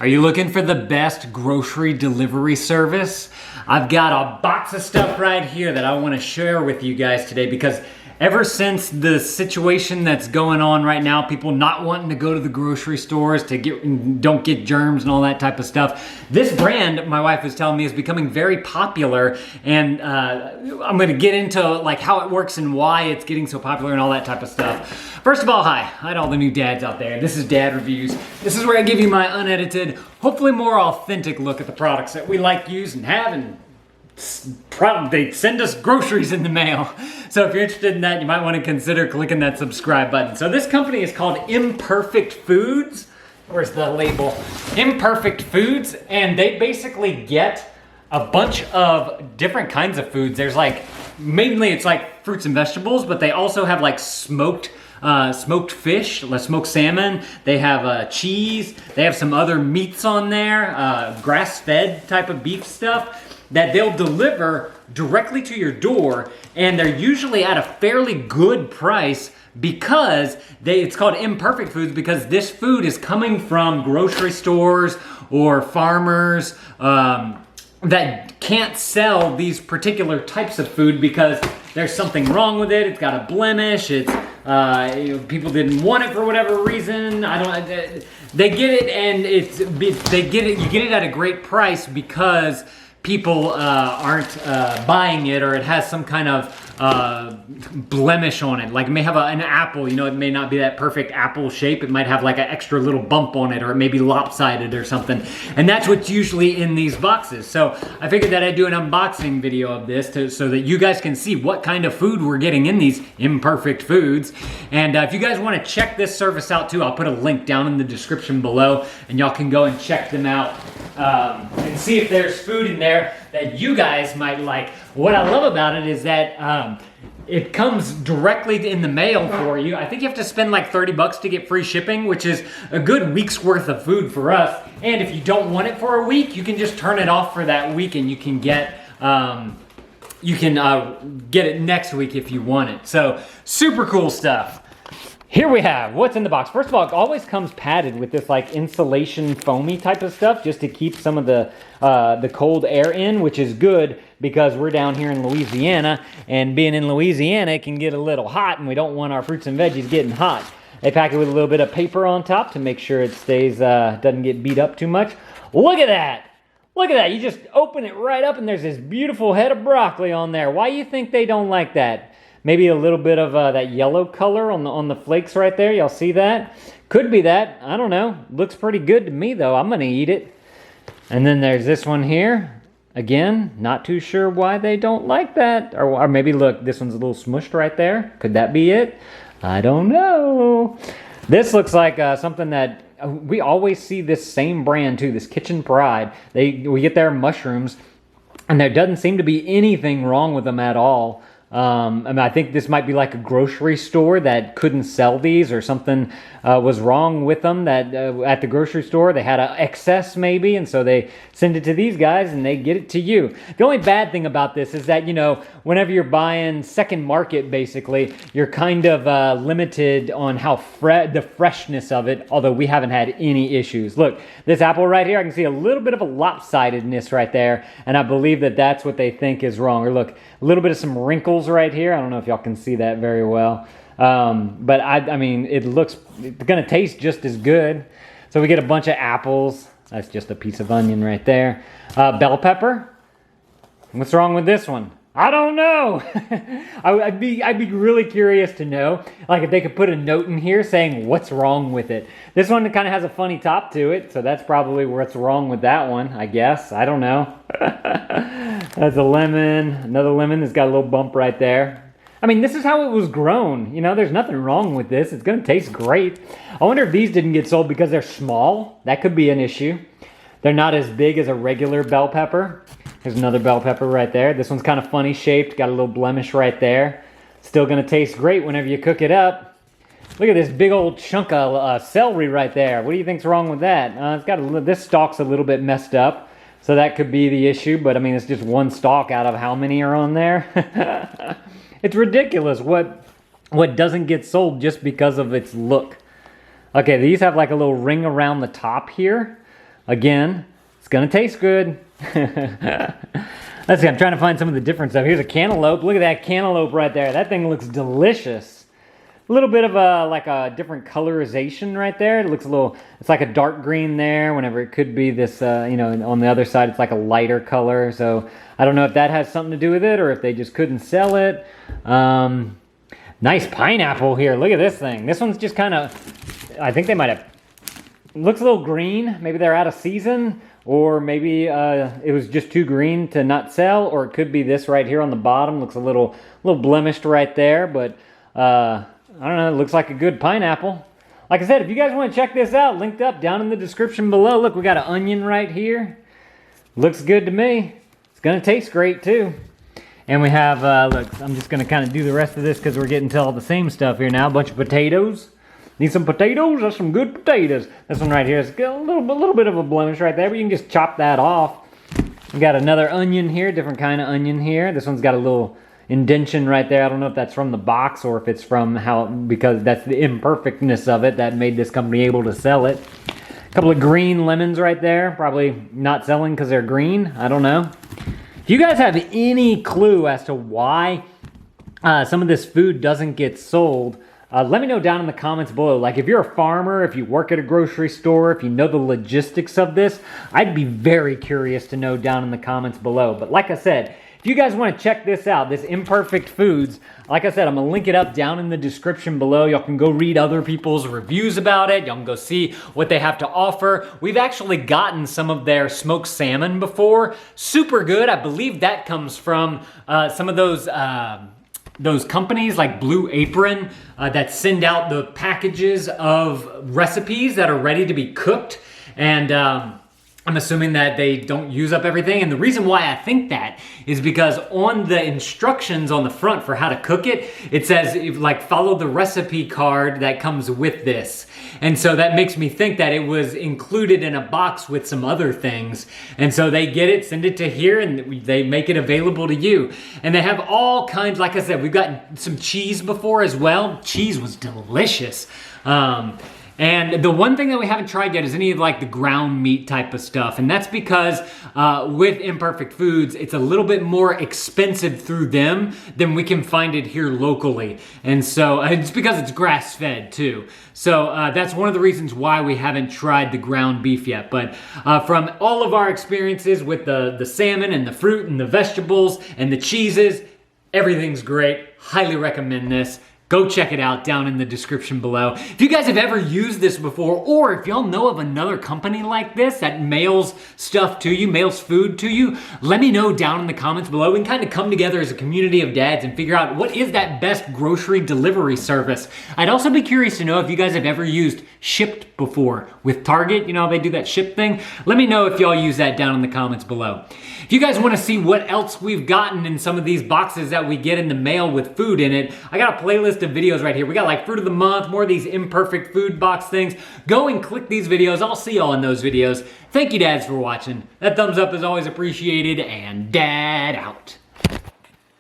Are you looking for the best grocery delivery service? I've got a box of stuff right here that I want to share with you guys today because ever since the situation that's going on right now, people not wanting to go to the grocery stores to don't get germs and all that type of stuff, this brand, my wife was telling me, is becoming very popular, and I'm going to get into like how it works and why it's getting so popular and all that type of stuff. First of all, hi to all the new dads out there. This is Dad Reviews. This is where I give you my unedited, hopefully more authentic look at the products that we like, use, and have, and they send us groceries in the mail. So if you're interested in that, you might want to consider clicking that subscribe button. So this company is called Imperfect Foods. Where's the label? Imperfect Foods, and they basically get a bunch of different kinds of foods. There's like, mainly it's like fruits and vegetables, but they also have like smoked fish, smoked salmon. They have cheese. They have some other meats on there, grass-fed type of beef stuff that they'll deliver directly to your door, and they're usually at a fairly good price because it's called Imperfect Foods because this food is coming from grocery stores or farmers that can't sell these particular types of food because there's something wrong with it. It's got a blemish. It's people didn't want it for whatever reason. They get it, and they get it. You get it at a great price because people aren't buying it, or it has some kind of blemish on it. Like it may have an apple, you know, it may not be that perfect apple shape. It might have like an extra little bump on it, or it may be lopsided or something. And that's what's usually in these boxes. So I figured that I'd do an unboxing video of this so that you guys can see what kind of food we're getting in these Imperfect Foods. And if you guys want to check this service out too, I'll put a link down in the description below, and y'all can go and check them out and see if there's food in there that you guys might like. What I love about it is that it comes directly in the mail for you. I think you have to spend like 30 bucks to get free shipping, which is a good week's worth of food for us. And if you don't want it for a week, you can just turn it off for that week, and you can get it next week if you want it. So super cool stuff. Here we have what's in the box. First of all, it always comes padded with this like insulation foamy type of stuff just to keep some of the cold air in, which is good because we're down here in Louisiana, and being in Louisiana, it can get a little hot, and we don't want our fruits and veggies getting hot. They pack it with a little bit of paper on top to make sure it stays, doesn't get beat up too much. Look at that. Look at that. You just open it right up, and there's this beautiful head of broccoli on there. Why do you think they don't like that? Maybe a little bit of that yellow color on the flakes right there. Y'all see that? Could be that. I don't know. Looks pretty good to me, though. I'm going to eat it. And then there's this one here. Again, not too sure why they don't like that. Or maybe, look, this one's a little smushed right there. Could that be it? I don't know. This looks like something that we always see this same brand, too, this Kitchen Pride. We get their mushrooms, and there doesn't seem to be anything wrong with them at all. I think this might be like a grocery store that couldn't sell these, or something was wrong with them that at the grocery store they had an excess maybe, and so they send it to these guys and they get it to you. The only bad thing about this is that, you know, whenever you're buying second market, basically, you're kind of limited on how the freshness of it, although we haven't had any issues. Look, this apple right here, I can see a little bit of a lopsidedness right there, and I believe that that's what they think is wrong. Or look, a little bit of some wrinkles right here. I don't know if y'all can see that very well. But I mean, it's gonna taste just as good. So we get a bunch of apples. That's just a piece of onion right there. Bell pepper. What's wrong with this one? I don't know. I'd be really curious to know, like if they could put a note in here saying what's wrong with it. This one kind of has a funny top to it, so that's probably what's wrong with that one, I guess. I don't know. That's a lemon. Another lemon that's got a little bump right there. I mean, this is how it was grown. You know, there's nothing wrong with this. It's going to taste great. I wonder if these didn't get sold because they're small. That could be an issue. They're not as big as a regular bell pepper. Here's another bell pepper right there. This one's kind of funny shaped. Got a little blemish right there. Still going to taste great whenever you cook it up. Look at this big old chunk of celery right there. What do you think's wrong with that? It's got this stalk's a little bit messed up. So that could be the issue. But I mean, it's just one stalk out of how many are on there? It's ridiculous what doesn't get sold just because of its look. Okay, these have like a little ring around the top here. again, it's gonna taste good. Let's see, I'm trying to find some of the different stuff. Here's a cantaloupe. Look at that cantaloupe right there. That thing looks delicious. A little bit of like a different colorization right there. It looks a little, it's like a dark green there, whenever it could be this, you know, on the other side, it's like a lighter color. So I don't know if that has something to do with it or if they just couldn't sell it. Nice pineapple here. Look at this thing. This one's just kind of, I think they might have, looks a little green. Maybe they're out of season, or maybe it was just too green to not sell, or it could be this right here on the bottom. Looks a little blemished right there, but I don't know. It looks like a good pineapple. Like I said, if you guys want to check this out, linked up down in the description below. Look, we got an onion right here. Looks good to me. It's going to taste great too. And we have, look, I'm just going to kind of do the rest of this because we're getting to all the same stuff here now. A bunch of potatoes. Need some potatoes? That's some good potatoes. This one right here is a little bit of a blemish right there, but you can just chop that off. We got another onion here, different kind of onion here. This one's got a little indentation right there. I don't know if that's from the box or if it's from because that's the imperfectness of it that made this company able to sell it. A couple of green lemons right there. Probably not selling because they're green. I don't know. If you guys have any clue as to why some of this food doesn't get sold, let me know down in the comments below. Like, if you're a farmer, if you work at a grocery store, if you know the logistics of this, I'd be very curious to know down in the comments below. But like I said, if you guys want to check this out, this Imperfect Foods, like I said, I'm going to link it up down in the description below. Y'all can go read other people's reviews about it. Y'all can go see what they have to offer. We've actually gotten some of their smoked salmon before. Super good. I believe that comes from some of those companies like Blue Apron that send out the packages of recipes that are ready to be cooked. And I'm assuming that they don't use up everything. And the reason why I think that is because on the instructions on the front for how to cook it, it says, like, follow the recipe card that comes with this. And so that makes me think that it was included in a box with some other things. And so they get it, send it to here, and they make it available to you. And they have all kinds, like I said, we've gotten some cheese before as well. Cheese was delicious. And the one thing that we haven't tried yet is any of like the ground meat type of stuff. And that's because with Imperfect Foods, it's a little bit more expensive through them than we can find it here locally. And so it's because it's grass fed too. So that's one of the reasons why we haven't tried the ground beef yet. But from all of our experiences with the salmon and the fruit and the vegetables and the cheeses, everything's great. Highly recommend this. Go check it out down in the description below. If you guys have ever used this before, or if y'all know of another company like this that mails stuff to you, mails food to you, let me know down in the comments below. We can kind of come together as a community of dads and figure out what is that best grocery delivery service. I'd also be curious to know if you guys have ever used Shipped before with Target. You know, they do that ship thing. Let me know if y'all use that down in the comments below. If you guys want to see what else we've gotten in some of these boxes that we get in the mail with food in it, I got a playlist of videos right here. We got like fruit of the month, more of these Imperfect food box things. Go and click these videos. I'll see y'all in those videos. Thank you, dads, for watching. That thumbs up is always appreciated, and dad out.